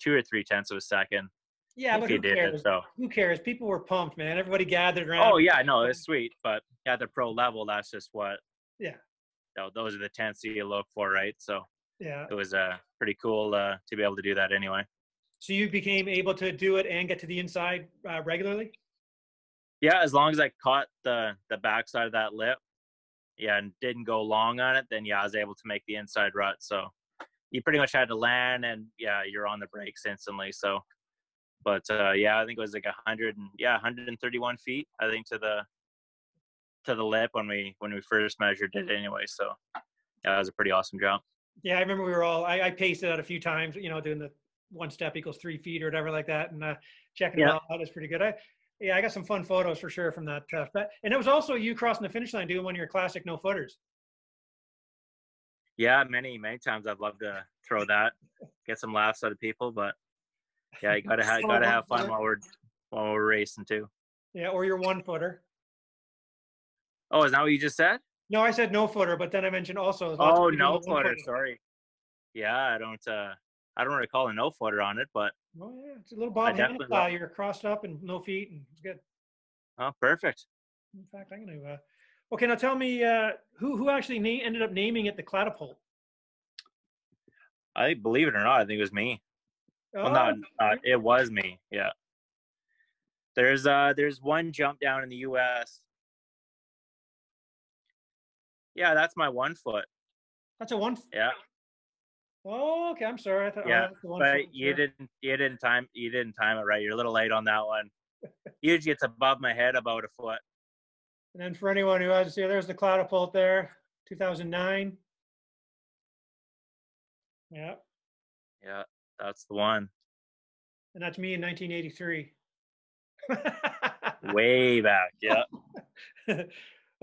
or 3 tenths of a second. Yeah, but who cares? Who cares? People were pumped, man. Everybody gathered around. Oh yeah, no, it's sweet. But at the pro level, that's just what. Yeah. Those are the tenths that you look for, right? So yeah, it was pretty cool to be able to do that anyway. So you became able to do it and get to the inside regularly? Yeah, as long as I caught the backside of that lip, and didn't go long on it, then I was able to make the inside rut. So you pretty much had to land, and you're on the brakes instantly. So, but I think it was like 131 feet, I think, to the lip when we first measured it anyway. So that was a pretty awesome jump. Yeah, I remember I paced it out a few times, doing the 1 step equals 3 feet or whatever like that, and checking it out. That was pretty good. I got some fun photos for sure from that. And it was also you crossing the finish line doing one of your classic no footers. Yeah, many times I'd love to throw that, get some laughs out of people, but you gotta have fun while we're racing too. Yeah, or your 1 footer. Oh, is that what you just said? No, I said no footer, but then I mentioned also there's lots of Oh, people doing no the one footer. footer. Sorry. Yeah, I don't recall a no footer on it, but Oh yeah, it's a little I Bob Hannah definitely love. style. You're crossed up and no feet, and it's good. Oh, perfect. In fact, I'm going to. Okay, now tell me who actually ended up naming it the Klattapult. I believe it or not, I think it was me. Well, Oh, not it was me. Yeah. There's one jump down in the U.S. Yeah, that's my 1 foot. that's a one. Yeah, Oh, okay. I'm sorry. I thought yeah. that's the 1 foot. But you didn't time it right. You're a little late on that one. Usually it's above my head about a foot. And then for anyone who has, yeah, there's the Klattapult there, 2009. Yeah, Yeah, that's the one. and that's me in 1983. Way back. Yeah.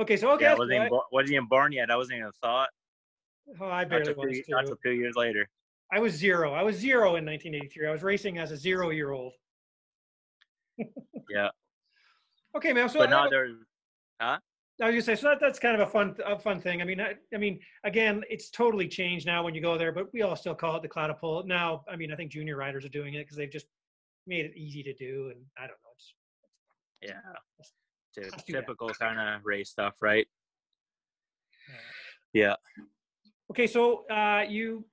Okay, so okay, Yeah, I that's wasn't cool. wasn't even born yet. I wasn't even a thought. Oh, I barely was Not too. till 2 years later. I was zero. I was zero in 1983. I was racing as a 0-year-old. Yeah. Okay, man. So But no, there's huh? I was gonna say, so that's kind of a fun thing. I mean, again, it's totally changed now when you go there, but we all still call it the Klattapult. Now, I mean, I think junior riders are doing it because they've just made it easy to do, and I don't know, Yeah. let's do that. Typical kind of race stuff, right? Uh, Yeah. okay, so you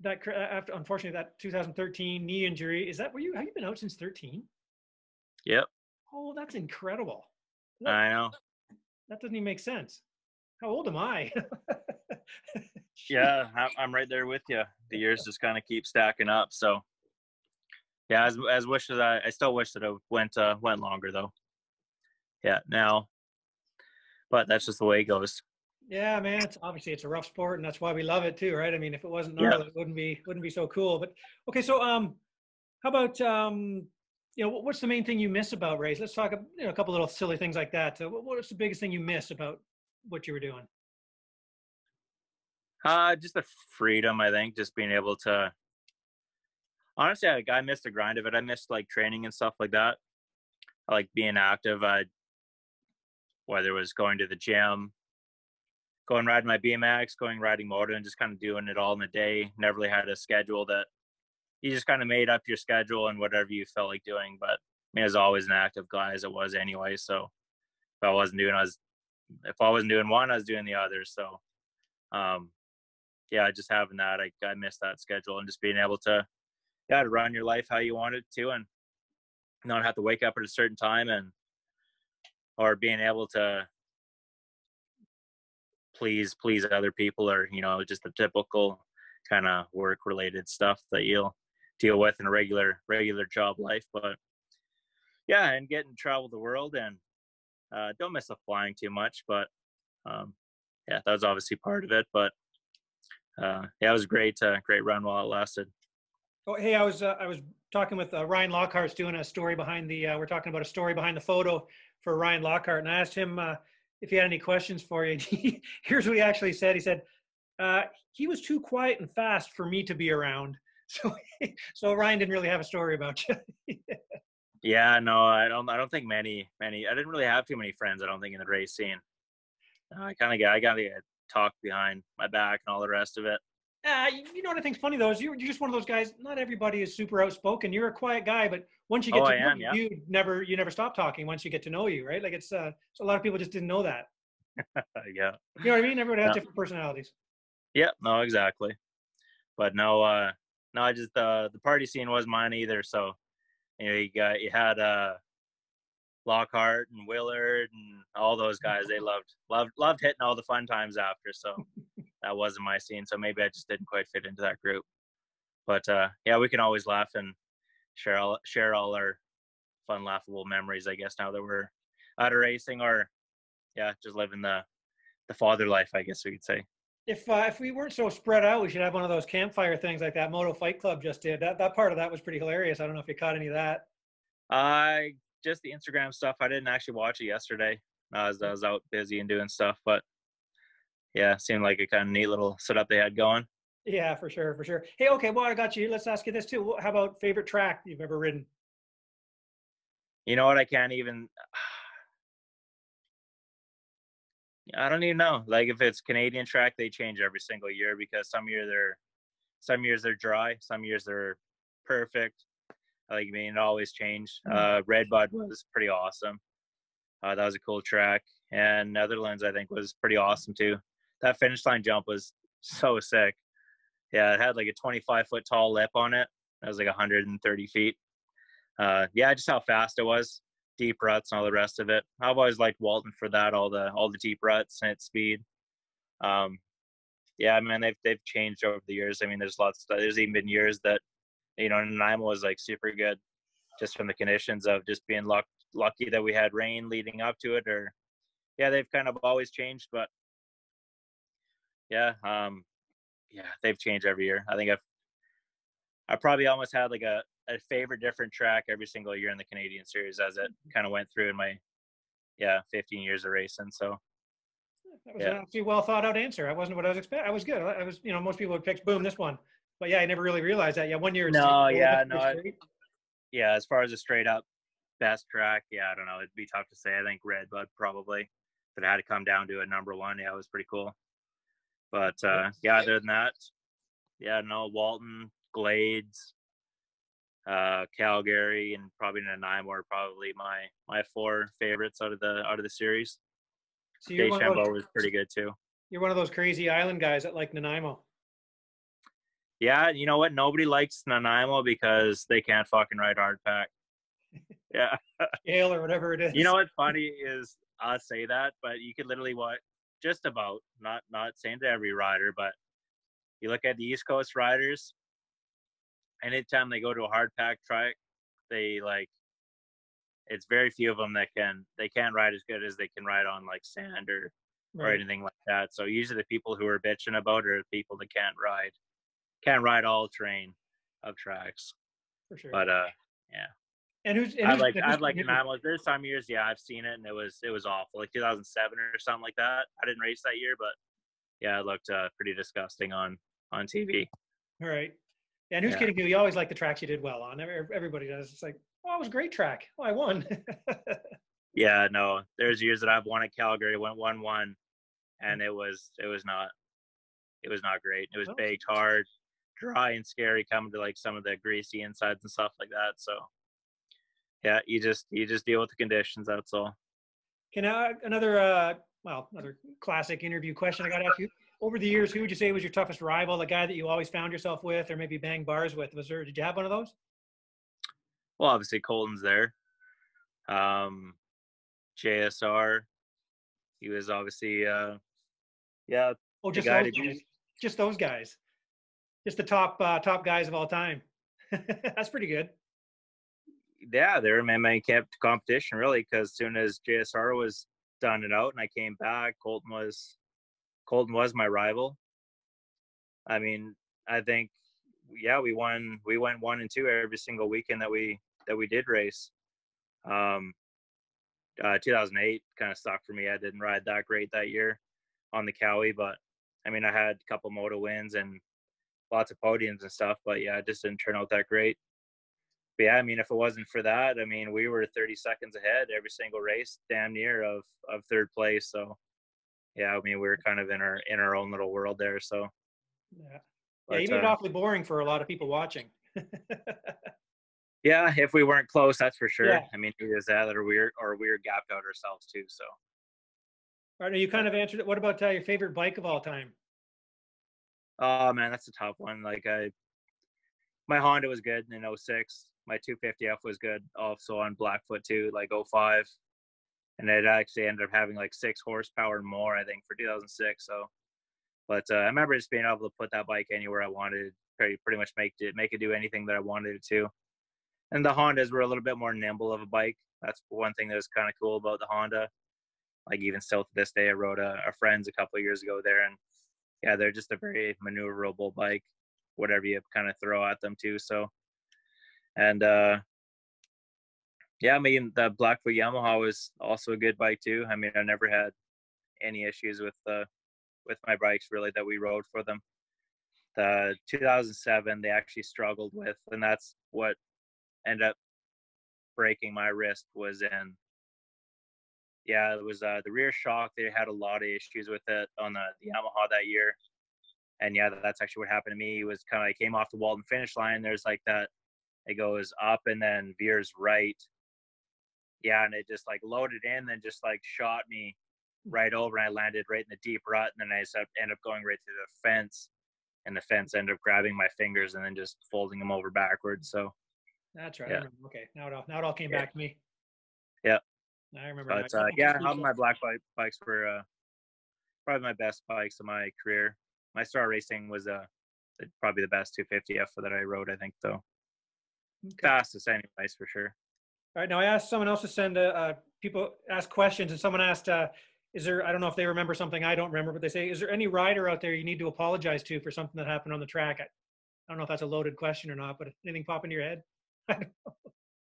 after unfortunately that 2013 knee injury, is that where you have you been out since 13? Yep. Oh, that's incredible. What? I know. That doesn't even make sense. How old am I? Yeah, I'm right there with you. The years just kind of keep stacking up. So yeah, as wish as I still wish that it went longer though. Yeah, now, but that's just the way it goes. Yeah, man. It's obviously it's a rough sport, and that's why we love it too, right? I mean, if it wasn't Yeah. gnarly, it wouldn't be so cool. But okay, so how about what's the main thing you miss about race? Let's talk a couple little silly things like that. What's the biggest thing you miss about what you were doing? Just the freedom, I think, just being able to. Honestly, I missed the grind of it. I missed like training and stuff like that. I like being active. Whether it was going to the gym, going riding my BMX, going riding moto, and just kind of doing it all in a day. Never really had a schedule that you just kind of made up your schedule and whatever you felt like doing. But I mean, I was always an active guy as it was anyway. So if I wasn't doing one, I was doing the other. So, um, yeah, just having that, I miss that schedule and just being able to, yeah, to run your life how you want it to and not have to wake up at a certain time or being able to please other people or, just the typical kind of work related stuff that you'll deal with in a regular job life. But yeah, and getting to travel the world and don't miss the flying too much, but yeah, that was obviously part of it. But yeah, it was a great run while it lasted. Oh, hey, I was talking with Ryan Lockhart's doing a story behind the. We're talking about a story behind the photo for Ryan Lockhart, and I asked him if he had any questions for you. Here's what he actually said. He said he was too quiet and fast for me to be around. So Ryan didn't really have a story about you. Yeah, no, I don't think many. I didn't really have too many friends. I don't think in the race scene. I got to get talked behind my back and all the rest of it. You know what I think's funny though is you're just one of those guys. Not everybody is super outspoken. You're a quiet guy, but once you get Oh, to I know am. you, Yeah. you never stop talking once you get to know you, right? Like it's so a lot of people just didn't know that. Yeah. You know what I mean? Everybody has No. different personalities. Yeah. No, exactly. But no, no, I just the party scene wasn't mine either. So you had Lockhart and Willard and all those guys. They loved hitting all the fun times after. So that wasn't my scene. So maybe I just didn't quite fit into that group. But yeah, we can always laugh and share all our fun, laughable memories. I guess now that we're out of racing, or yeah, just living the father life, I guess we could say. If we weren't so spread out, we should have one of those campfire things like that Moto Fight Club just did. That part of that was pretty hilarious. I don't know if you caught any of that. Just the Instagram stuff. I didn't actually watch it yesterday. I was out busy and doing stuff, but yeah, it seemed like a kind of neat little setup they had going. Yeah, for sure, for sure. Hey, okay, well, I got you. Let's ask you this too. How about favorite track you've ever ridden? You know what? I can't even. I don't even know. Like if it's Canadian track, they change every single year because some years they're dry, some years they're perfect. Like I mean, it always changed. Redbud was pretty awesome. That was a cool track, and Netherlands I think was pretty awesome too. That finish line jump was so sick. Yeah, it had like a 25-foot tall lip on it. That was like 130 feet. Yeah, just how fast it was, deep ruts and all the rest of it. I've always liked Walton for that, all the deep ruts and its speed. Yeah, man, they've changed over the years. I mean, there's even been years that Nanaimo was like super good, just from the conditions of just being lucky that we had rain leading up to it. Or yeah, they've kind of always changed, but yeah, they've changed every year. I think I probably almost had like a favorite different track every single year in the Canadian Series as it kind of went through in my 15 years of racing. So That was actually a well thought out answer. That wasn't what I was expecting. I was good. I was, most people would pick boom this one, but yeah, I never really realized that. Yeah, 1 year. No, as far as a straight up best track, I don't know. It'd be tough to say. I think Redbud probably, if it had to come down to a number one, it was pretty cool. But other than that, no, Walton, Glades, Calgary, and probably Nanaimo are probably my four favorites out of the series. So Deschambault was pretty good too. You're one of those crazy island guys that like Nanaimo. Yeah, you know what? Nobody likes Nanaimo because they can't fucking ride hardpack. Yeah. Scale or whatever it is. You know what's funny is I say that, but you could literally just about, not saying to every rider, but you look at the East Coast riders, anytime they go to a hardpack track, it's very few of them they can't ride as good as they can ride on like sand or anything like that. So usually the people who are bitching about it are the people that can't ride all terrain of tracks. For sure. But yeah. And I'd like Nanaimo. There's some years, I've seen it and it was awful. Like 2007 or something like that. I didn't race that year, but yeah, it looked pretty disgusting on TV. All right. And who's kidding you? You always like the tracks you did well on. Everybody does. It's like, oh, it was a great track. Oh, I won. Yeah, no. There's years that I've won at Calgary, went 1-1, and it was not great. It was baked hard, dry and scary coming to like some of the greasy insides and stuff like that. So yeah, you just deal with the conditions. That's all. Can another classic interview question I got to ask you. Over the years, who would you say was your toughest rival? The guy that you always found yourself with, or maybe bang bars with? Did you have one of those? Well, obviously Colton's there. JSR, he was obviously Oh, just those guys. Just those guys. Just the top guys of all time. That's pretty good. Yeah, they were my competition really, because as soon as JSR was done and out and I came back, Colton was my rival. I mean, I think we went 1-2 every single weekend that we did race. 2008 kind of sucked for me. I didn't ride that great that year on the Cowie, but I mean, I had a couple moto wins and lots of podiums and stuff, but yeah, it just didn't turn out that great. But yeah, I mean, if it wasn't for that, I mean, we were 30 seconds ahead every single race, damn near of third place. So yeah, I mean, we were kind of in our own little world there. So yeah, you made it awfully boring for a lot of people watching. Yeah, if we weren't close, that's for sure. Yeah. I mean, either that or we were gapped out ourselves too. So, all right, you kind of answered it. What about your favorite bike of all time? Oh man, that's a tough one. Like my Honda was good in 06. My 250F was good also on Blackfoot too, like 05. And it actually ended up having like 6 horsepower more, I think, for 2006. So, but I remember just being able to put that bike anywhere I wanted, pretty much make it do anything that I wanted it to. And the Hondas were a little bit more nimble of a bike. That's one thing that was kind of cool about the Honda. Like even still to this day, I rode a friend's a couple of years ago there, and yeah, they're just a very maneuverable bike, whatever you kind of throw at them too. So, and yeah, I mean the Blackfoot Yamaha was also a good bike too. I mean, I never had any issues with my bikes really that we rode for them. The 2007 they actually struggled with, and that's what ended up breaking my wrist was in yeah, it was the rear shock. They had a lot of issues with it on the Yamaha that year. And yeah, that's actually what happened to me. It was kind of, I came off the Walton finish line. There's like that, it goes up and then veers right. Yeah, and it just like loaded in and just like shot me right over. And I landed right in the deep rut. And then I just ended up going right through the fence. And the fence ended up grabbing my fingers and then just folding them over backwards. So That's right. I yeah, remember. Okay, now it all came back to me. yeah. I remember now. But yeah, my black bikes were probably my best bikes of my career. My star racing was probably the best 250F that I rode, I think, though. Okay. Fastest anyways, for sure. All right, now I asked someone else to send people ask questions, and someone asked, is there, I don't know if they remember something I don't remember, but they say, is there any rider out there you need to apologize to for something that happened on the track? I don't know if that's a loaded question or not, but anything pop into your head?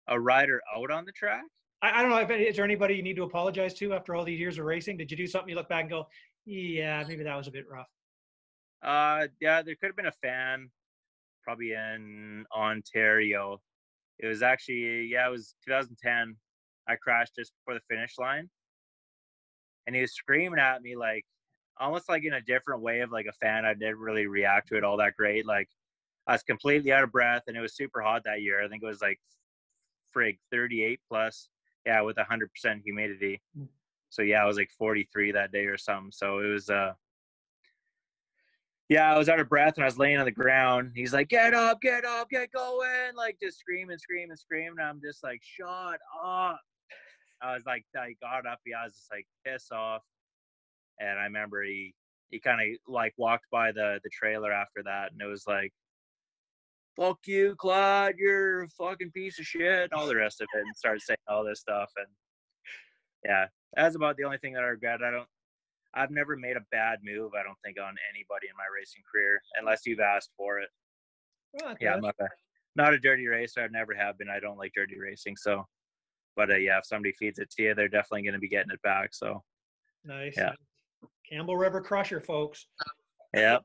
A rider out on the track? I don't know. Is there anybody you need to apologize to after all these years of racing? Did you do something you look back and go, yeah, maybe that was a bit rough? Yeah, there could have been a fan probably in Ontario. It was actually, yeah, it was 2010. I crashed just before the finish line. And he was screaming at me like, almost like in a different way of like a fan. I didn't really react to it all that great. Like I was completely out of breath and it was super hot that year. I think it was like 38 plus, yeah, with 100% humidity. So yeah, I was like 43 that day or something. So it was, yeah, I was out of breath and I was laying on the ground. He's like, get up, get going. Like just screaming. And I'm just like, shut up. I was like, I got up. Yeah, I was just like pissed off. And I remember he kind of like walked by the trailer after that. And it was like, fuck you, Klatt, you're a fucking piece of shit. And all the rest of it. And started saying all this stuff. And yeah, that's about the only thing that I regret. I've never made a bad move, I don't think, on anybody in my racing career, unless you've asked for it. Well, Yeah, I'm not a dirty racer. I never have been. I don't like dirty racing. So, but yeah, if somebody feeds it to you, they're definitely going to be getting it back. So, nice. Yeah. Campbell River crusher, folks. Yeah.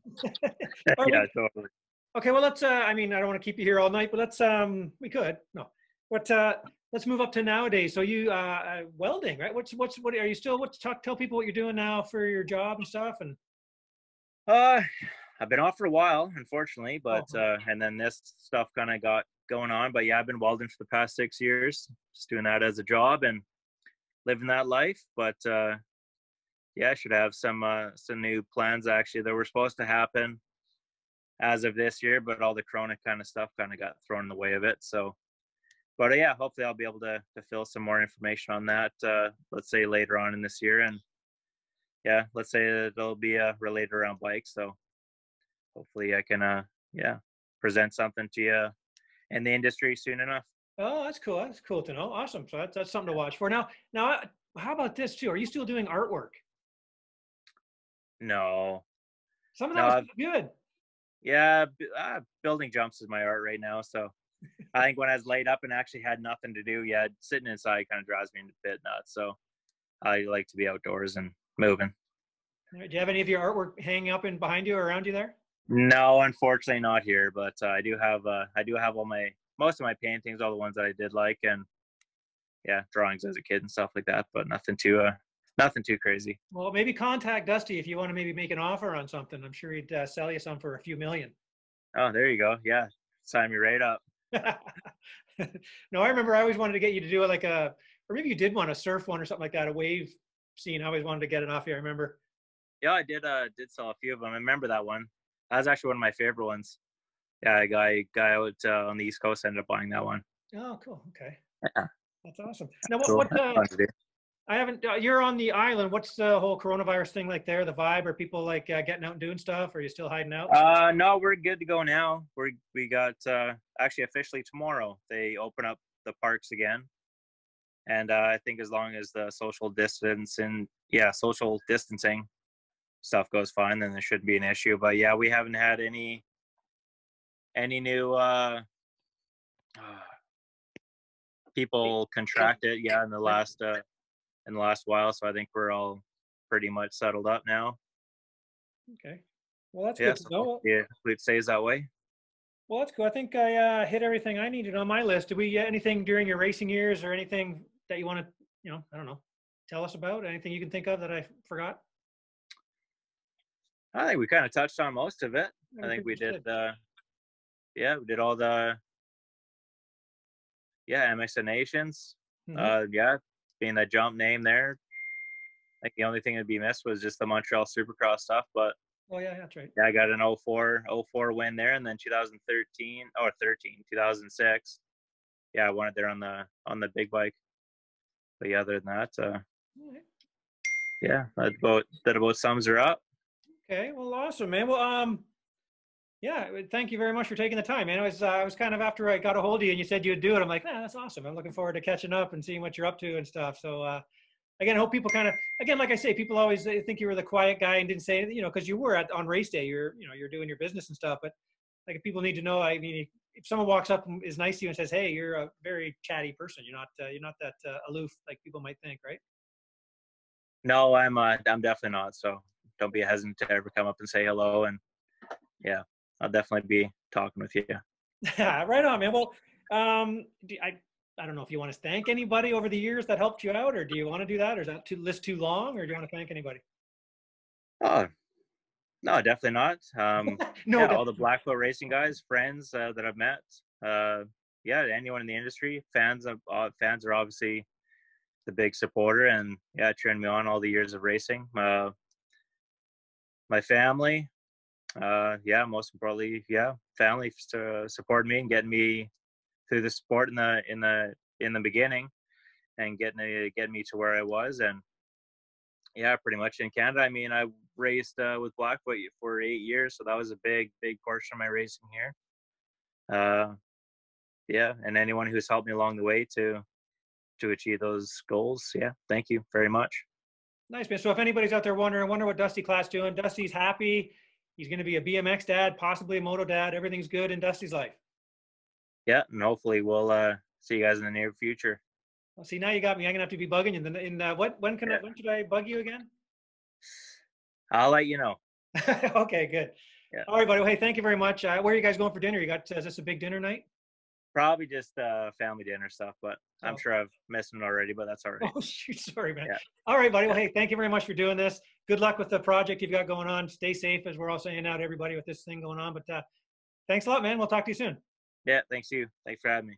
Well, Yeah, totally. okay, well, let's, I mean, I don't want to keep you here all night, but we could. No. Let's move up to nowadays. So you, welding, right? What are you still, tell people what you're doing now for your job and stuff? And I've been off for a while, unfortunately, but and then this stuff kind of got going on. But yeah, I've been welding for the past 6 years, just doing that as a job and living that life. But yeah, I should have some new plans actually that were supposed to happen as of this year, but all the Corona kind of stuff kind of got thrown in the way of it. So, but yeah, hopefully I'll be able to fill some more information on that. Let's say later on in this year, and yeah, let's say it'll be related around bikes. So hopefully I can present something to you in the industry soon enough. oh, that's cool. That's cool to know. Awesome. So that's something to watch for. Now, how about this too? Are you still doing artwork? No, Some of that was good. Yeah, building jumps is my art right now. So I think when I was laid up and actually had nothing to do, yeah, sitting inside kind of drives me into bit nuts. So I like to be outdoors and moving. Do you have any of your artwork hanging up in behind you or around you there? No, unfortunately not here, but I do have most of my paintings, all the ones that I did like, and yeah, drawings as a kid and stuff like that, but nothing too crazy. Well, maybe contact Dusty if you want to maybe make an offer on something. I'm sure he'd sell you some for a few million. Oh, there you go. Yeah, sign me right up. No, I remember I always wanted to get you to do or maybe you did want a surf one or something like that, a wave scene. I always wanted to get it off you. I remember. Yeah, I did sell a few of them. I remember that one. That was actually one of my favorite ones. Yeah, a guy out on the East Coast ended up buying that one. Oh, cool. Okay. Yeah. That's awesome. Now, what fun to do. I haven't, you're on the island. What's the whole coronavirus thing like there? The vibe? Are people like getting out and doing stuff? Or are you still hiding out? No, we're good to go now. We got actually officially tomorrow they open up the parks again, and I think as long as the social distancing stuff goes fine, then there shouldn't be an issue. But yeah, we haven't had any new people contract it in the last while. So I think we're all pretty much settled up now. Okay. Well, that's good to know. Yeah, it stays that way. Well, that's cool. I think I hit everything I needed on my list. Did we get anything during your racing years or anything that you want to, I don't know, tell us about? Anything you can think of that I forgot? I think we kind of touched on most of it. I think we did we did all the MXN Nations. Being that jump name there. I think the only thing that'd be missed was just the Montreal Supercross stuff, but oh yeah, that's right. Yeah, I got an 04 win there, and then 2006. Yeah, I won it there on the big bike. But yeah, other than that, yeah, that about sums her up. Okay, well, awesome, man. Well, yeah, thank you very much for taking the time, man. I was kind of after I got a hold of you and you said you'd do it. I'm like, that's awesome. I'm looking forward to catching up and seeing what you're up to and stuff. So, again, I hope people kind of, again, like I say, people always think you were the quiet guy and didn't say anything, because you were on race day. You're doing your business and stuff. But like, if people need to know, I mean, if someone walks up and is nice to you and says, "Hey, you're a very chatty person. You're not that aloof like people might think," right? No, I'm definitely not. So don't be hesitant to ever come up and say hello. And yeah, I'll definitely be talking with you. Right on, man. Well, I don't know if you want to thank anybody over the years that helped you out, or do you want to do that, or is that list too long, or do you want to thank anybody? Oh, no, definitely not. No, all the Blackfoot racing guys, friends that I've met. Anyone in the industry, fans are obviously the big supporter, and cheering me on all the years of racing. My family, most importantly, family supported me and getting me through the sport in the beginning, and getting me to where I was. And pretty much in Canada. I mean, I raced with Blackfoot for 8 years, so that was a big portion of my racing here. And anyone who's helped me along the way to achieve those goals, thank you very much. Nice, man. So if anybody's out there wonder what Dusty Klatt's doing, Dusty's happy. He's going to be a BMX dad, possibly a moto dad. Everything's good in Dusty's life. Yeah, and hopefully we'll see you guys in the near future. Well, see, now you got me. I'm gonna have to be bugging you. When should I bug you again? I'll let you know. Okay, good. Yeah. All right, buddy. Well, hey, thank you very much. Where are you guys going for dinner? Is this a big dinner night? Probably just family dinner stuff, but I'm sure I've missed it already, but that's all right. Oh, shoot. Sorry, man. Yeah. All right, buddy. Well, hey, thank you very much for doing this. Good luck with the project you've got going on. Stay safe, as we're all saying now to everybody with this thing going on. But thanks a lot, man. We'll talk to you soon. Yeah, thanks you. Thanks for having me.